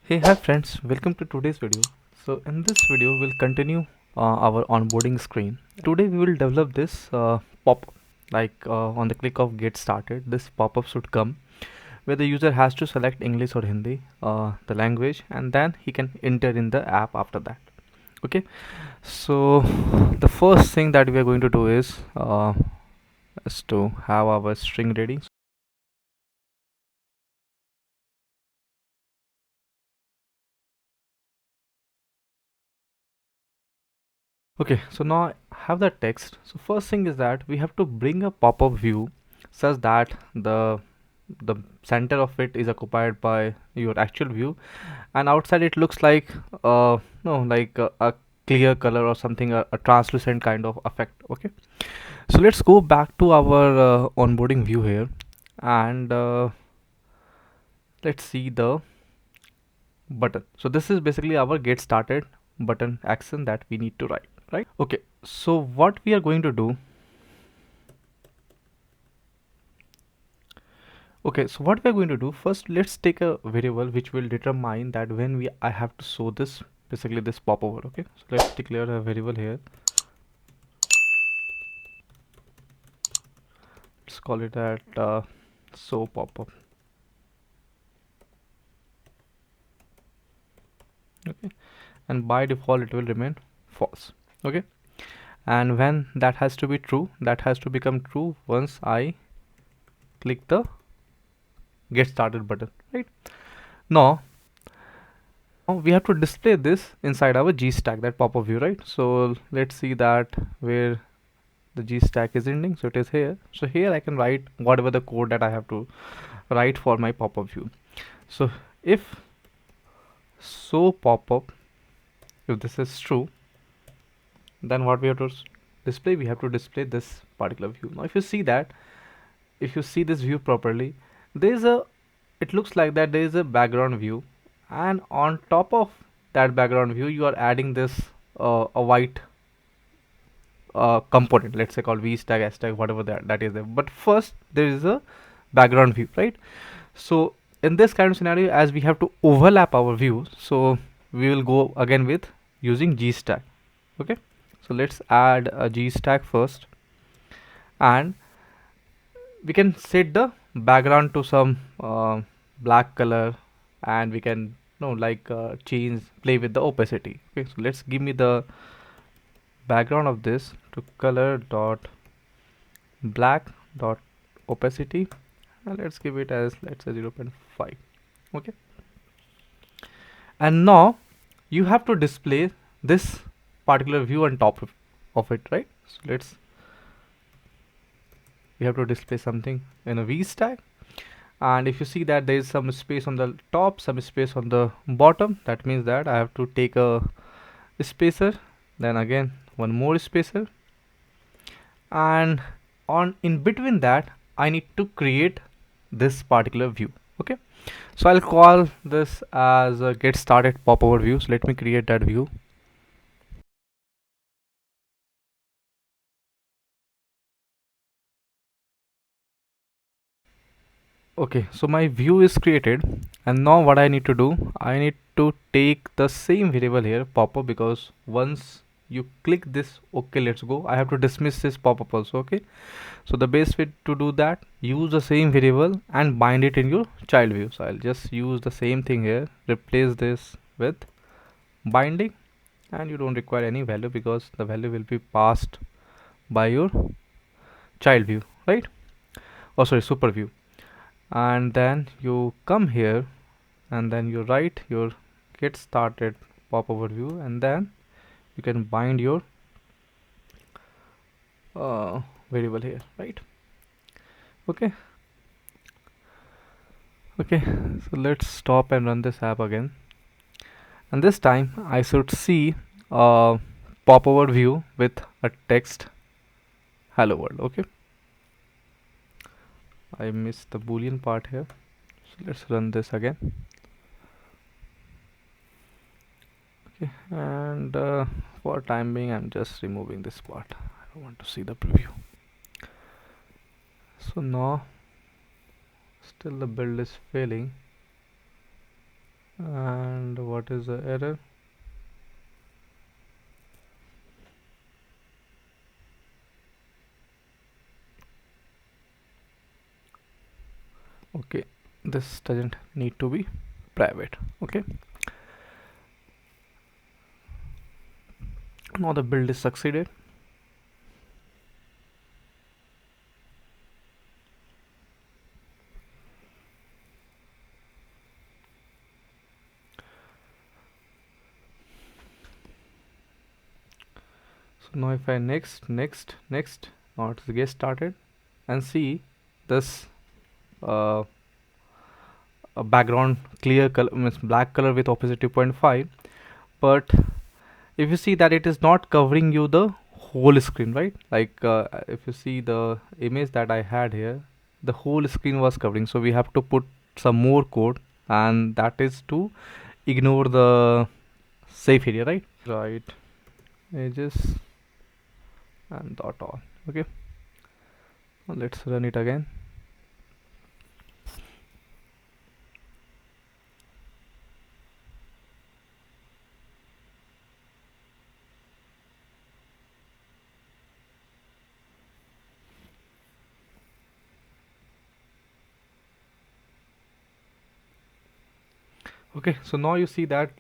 Hey, hi friends, welcome to today's video. So in this video we'll continue our onboarding screen. Today we will develop this pop on the click of get started this pop-up should come where the user has to select English or Hindi, the language, and then he can enter in the app after that. Okay, so the first thing that we are going to do is to have our string ready. Okay, so now I have the text. So first thing is that we have to bring a pop-up view such that the center of it is occupied by your actual view, and outside it looks like no like a clear color or something, a translucent kind of effect. Okay, so let's go back to our onboarding view here, and let's see the button. So this is basically our get started button action that we need to write, right? Okay, so what we are going to do, okay, so what we are going to do first, let's take a variable which will determine that when we I have to show this, basically this popover. Okay, so let's declare a variable here. Let's call it at show popup. Okay, and by default it will remain false. Okay, and when that has to be true, that has to become true once I click the get started button, right? Now we have to display this inside our G stack, that pop-up view, right? So let's see that where the G stack is ending. So it is here. So here I can write whatever the code that I have to write for my pop-up view. So if so pop-up, if this is true, then what we have to display, we have to display this particular view. Now if you see that, if you see this view properly, there is a, it looks like that there is a background view, and on top of that background view you are adding this a white component, let's say called v stack, s stack, whatever that is there. But first there is a background view, right? So in this kind of scenario, as we have to overlap our views, so we will go again with using G stack. Okay, so let's add a G stack first, and we can set the background to some black color, and we can change, play with the opacity. Okay, so let's give me the background of this to color dot black dot opacity, and let's give it as, let's say, 0.5. Okay, and now you have to display this particular view on top of it, right? So let's, we have to display something in a v stack, and if you see that there is some space on the top, some space on the bottom, that means that I have to take a spacer, then again one more spacer, and on in between that I need to create this particular view. Okay, so I'll call this as a get started popover view. So let me create that view. Okay, so my view is created, and now what I need to do, I need to take the same variable here, pop-up, because once you click this okay let's go, I have to dismiss this pop-up also. Okay, so the best way to do that, use the same variable and bind it in your child view. So I'll just use the same thing here, replace this with binding, and you don't require any value because the value will be passed by your child view, right? Oh sorry, super view. And then you come here, and then you write your get started pop overview, and then you can bind your variable here, right? Okay, okay, so let's stop and run this app again, and this time I should see a pop over view with a text hello world. Okay, I missed the boolean part here, so let's run this again. Okay, and for time being I'm just removing this part, I don't want to see the preview. So now still the build is failing, and what is the error? Okay, this doesn't need to be private. Okay, now the build is succeeded. So now if I next, now to get started and see this uh, a background clear color means black color with opacity 0.5, but if you see that it is not covering you the whole screen, right? Like if you see the image that I had here, the whole screen was covering, so we have to put some more code, and that is to ignore the safe area, right, edges and dot all. Okay, now let's run it again. Okay, so now you see that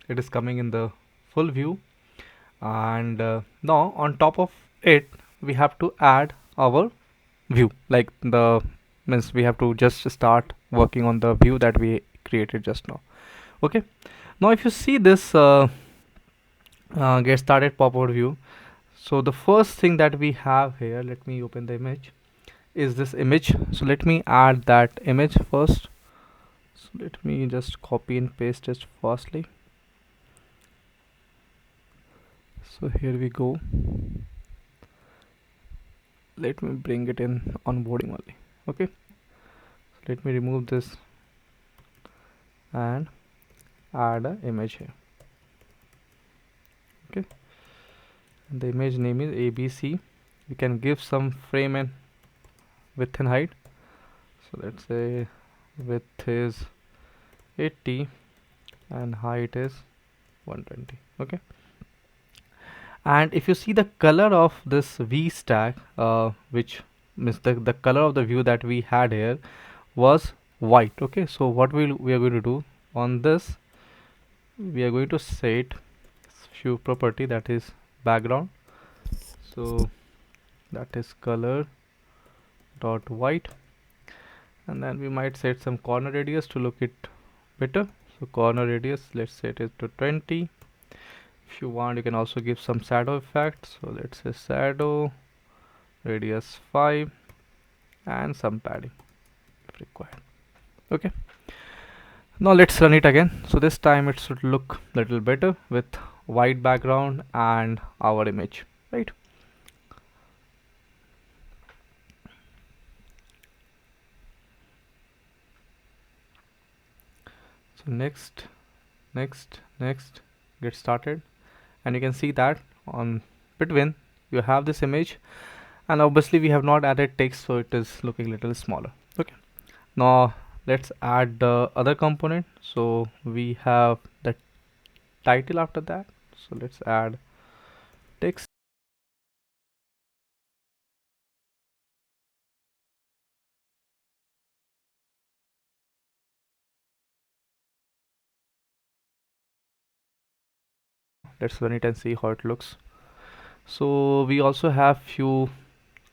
it is coming in the full view, and now on top of it we have to add our view, like the means we have to just start working on the view that we created just now. Okay, now if you see this get started pop-out view, so the first thing that we have here, let me open the image, is this image. So let me add that image first. So let me just copy and paste it firstly. So here we go. Let me bring it in onboarding only. Okay, let me remove this and add an image here. Okay, and the image name is ABC. We can give some frame and width and height. So let's say width is 80 and height is 120. Okay, and if you see the color of this V stack, which means the color of the view that we had here was white. Okay, so what we are going to do on this, we are going to set few property, that is background. So that is color dot white, and then we might set some corner radius to look it better. So corner radius, let's set it to 20. If you want, you can also give some shadow effect. So let's say shadow radius 5 and some padding if required. Okay, now let's run it again. So this time it should look little better with white background and our image, right? So next, get started, and you can see that on between you have this image, and obviously we have not added text, so it is looking little smaller. Okay, now let's add the other component. So we have the title after that, so let's add text. Let's run it and see how it looks. So we also have few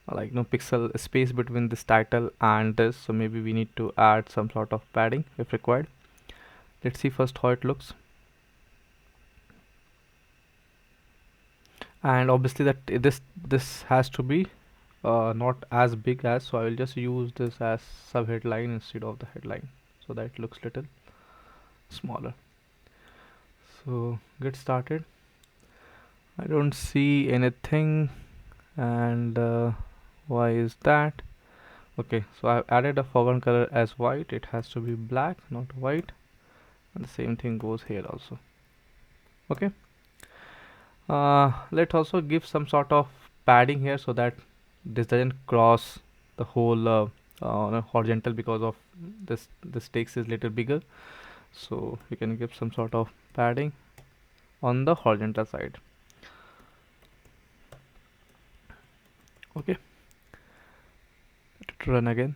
like no pixel space between this title and this, so maybe we need to add some sort of padding if required. Let's see first how it looks. And obviously that this has to be not as big as, so I will just use this as sub headline instead of the headline, so that it looks little smaller. So get started. I don't see anything, and why is that? Okay, so I've added a foreground color as white. It has to be black, not white, and the same thing goes here also. Okay, let's also give some sort of padding here so that this doesn't cross the whole horizontal, because of this text is little bigger. so we can give some sort of padding on the horizontal side. Okay, let it run again.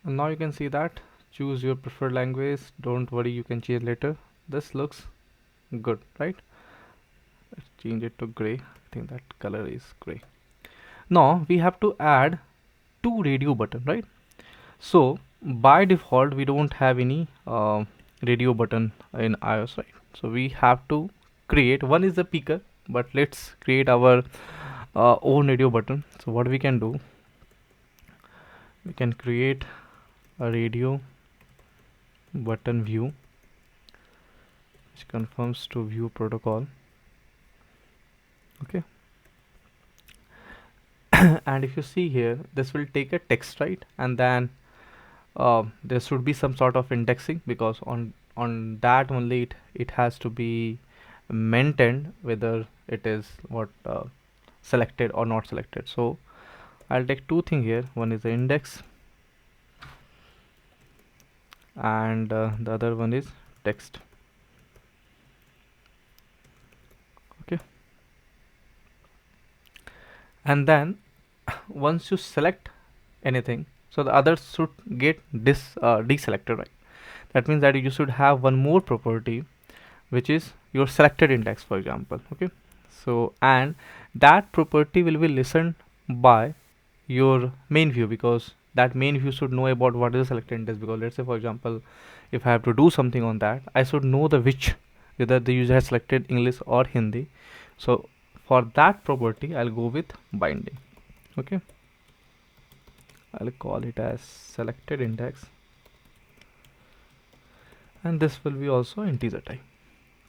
And now you can see that choose your preferred language, don't worry, you can change later. This looks good, right? Let's change it to gray. I think that color is gray. Now we have to add two radio button, right? So by default we don't have any radio button in iOS, right? So we have to create one is the picker, but let's create our own radio button. So what we can do, we can create a radio button view which conforms to view protocol. Okay. And if you see here, this will take a text, right? And then there should be some sort of indexing, because on that only it has to be maintained whether it is what selected or not selected. So I'll take two things here. One is the index and the other one is text. Okay. And then once you select anything, so the others should get deselected, right? That means that you should have one more property which is your selected index, for example. Okay, so and that property will be listened by your main view, because that main view should know about what is the selected index. Because let's say for example, if I have to do something on that, I should know the which, whether the user has selected English or Hindi. So for that property I'll go with binding. Okay, I'll call it as selected index, and this will be also integer type.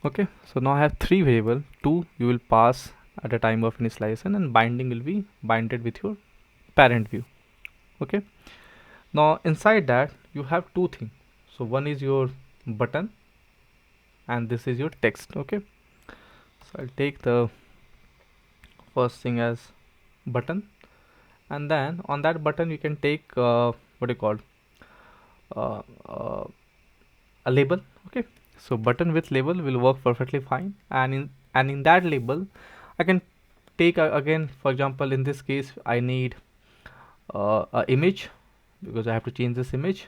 Okay, so now I have three variable. Two you will pass at the time of initialization, and binding will be binded with your parent view. Okay, now inside that you have two things. So one is your button and this is your text. Okay, so I'll take the first thing as button, and then on that button you can take what do you call uh, uh, a label. Okay, so button with label will work perfectly fine, and in that label I can take again, for example in this case I need a image, because I have to change this image,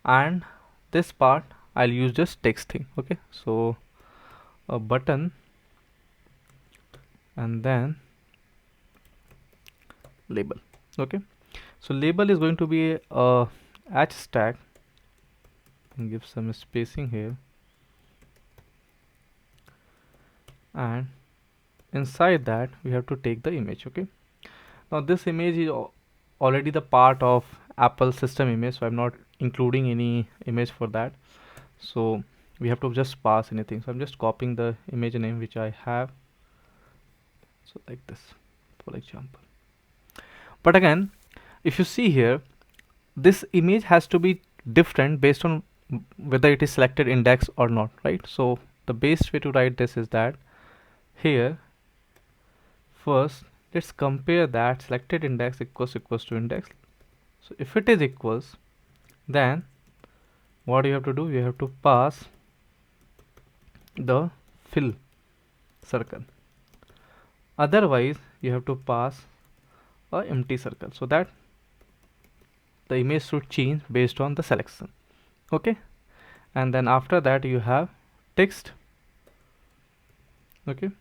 and this part I'll use just text thing. Okay, so a button and then label. Okay, so label is going to be a h stack, and give some spacing here, and inside that we have to take the image. Okay, now this image is already the part of Apple system image, so I'm not including any image for that. So we have to just pass anything. So I'm just copying the image name which I have, so like this, for example. But again, if you see here, this image has to be different based on whether it is selected index or not, right? So the best way to write this is that here first let's compare that selected index equals to index. So if it is equals, then what you have to do, you have to pass the fill circle, otherwise you have to pass a empty circle, so that the image should change based on the selection. Okay, and then after that you have text. Okay,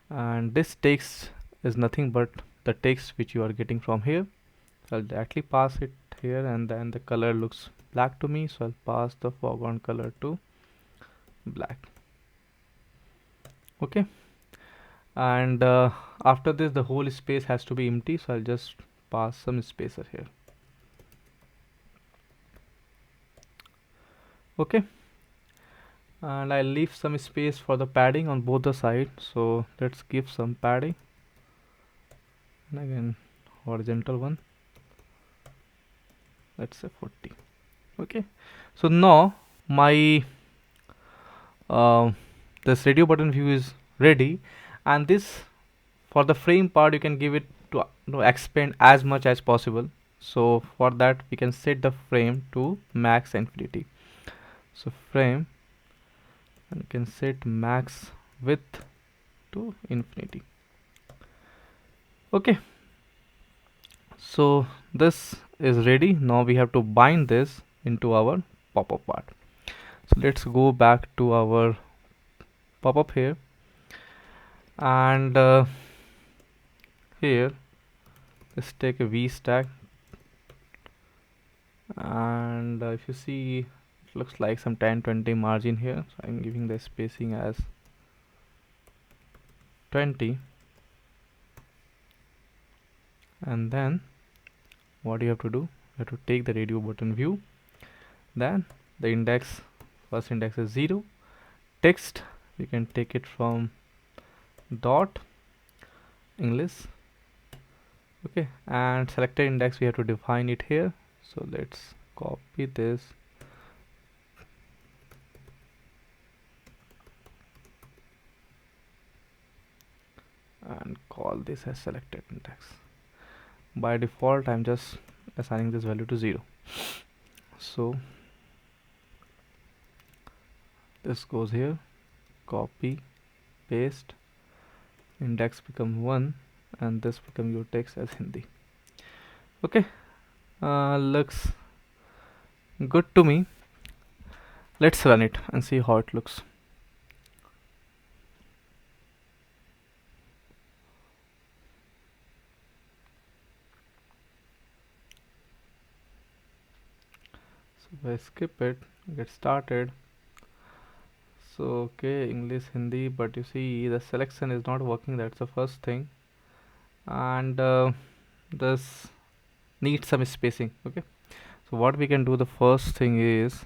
and this text is nothing but the text which you are getting from here. So I'll directly pass it here, and then the color looks black to me, so I'll pass the foreground color to black. Okay, and after this the whole space has to be empty, so I'll just pass some spacer here. Okay, and I'll leave some space for the padding on both the sides, so let's give some padding, and again horizontal one, let's say 40. Okay, so now my this radio button view is ready, and this for the frame part, you can give it to expand as much as possible. So for that we can set the frame to max infinity. So frame, and you can set max width to infinity. Okay, so this is ready. Now we have to bind this into our pop-up part. So let's go back to our pop-up here, and here let's take a V stack, and if you see, it looks like some 10-20 margin here, so I'm giving the spacing as 20. And then what you have to do, you have to take the radio button view, then the index, first index is 0. Text, you can take it from dot English. Okay, and selected index we have to define it here. So let's copy this and call this as selected index. By default I'm just assigning this value to 0. So this goes here, copy, paste, index become 1, and this become your text as Hindi. Okay, looks good to me. Let's run it and see how it looks. So if I skip it, get started. So okay, English, Hindi, but you see the selection is not working. That's the first thing, and this needs some spacing. Okay, so what we can do, the first thing is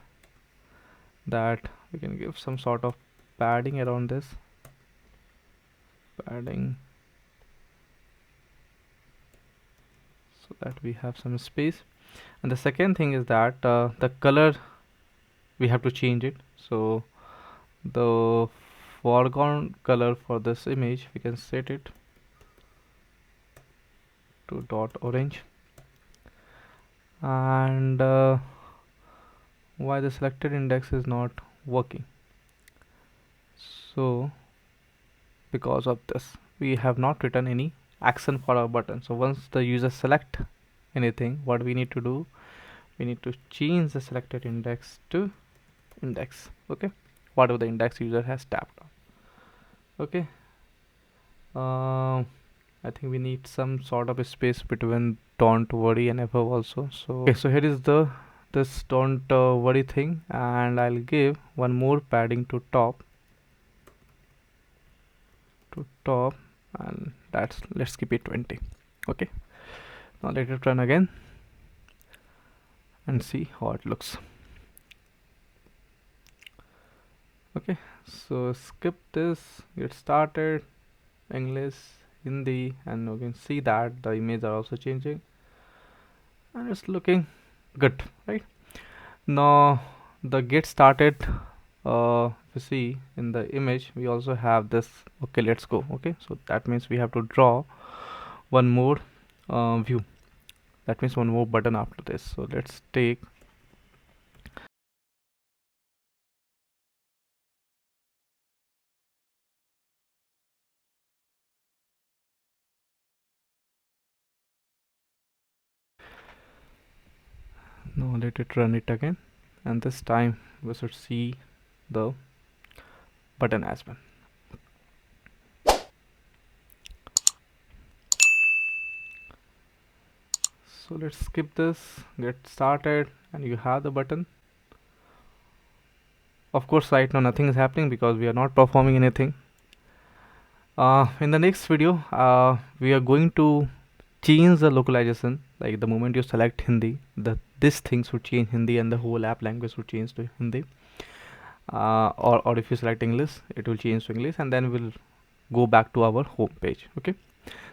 that we can give some sort of padding around this, padding, so that we have some space. And the second thing is that the color, we have to change it. So the foreground color for this image, we can set it to dot orange. And why the selected index is not working? So because of this, we have not written any action for our button. So once the user select anything, what we need to do, we need to change the selected index to index. Okay, whatever the index user has tapped on. Okay, I think we need some sort of a space between don't worry and above also. So okay, so here is the this don't worry thing, and I'll give one more padding to top, and that's, let's keep it 20. Okay, now let it run again and see how it looks. Okay, so skip this, get started, English, Hindi, and you can see that the images are also changing and it's looking good, right? Now the get started, if you see in the image, we also have this. Okay, let's go. Okay, so that means we have to draw one more view, that means one more button after this. So let's take, now let it run it again, and this time we should see the button as well. So let's skip this, get started, and you have the button. Of course right now nothing is happening because we are not performing anything. In the next video we are going to change the localization. Like the moment you select Hindi, this thing should change Hindi and the whole app language should change to Hindi, or if you select English, it will change to English, and then we'll go back to our home page. Okay,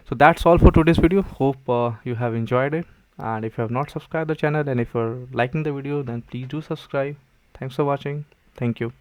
so that's all for today's video. Hope you have enjoyed it, and if you have not subscribed the channel and if you're liking the video, then please do subscribe. Thanks for watching. Thank you.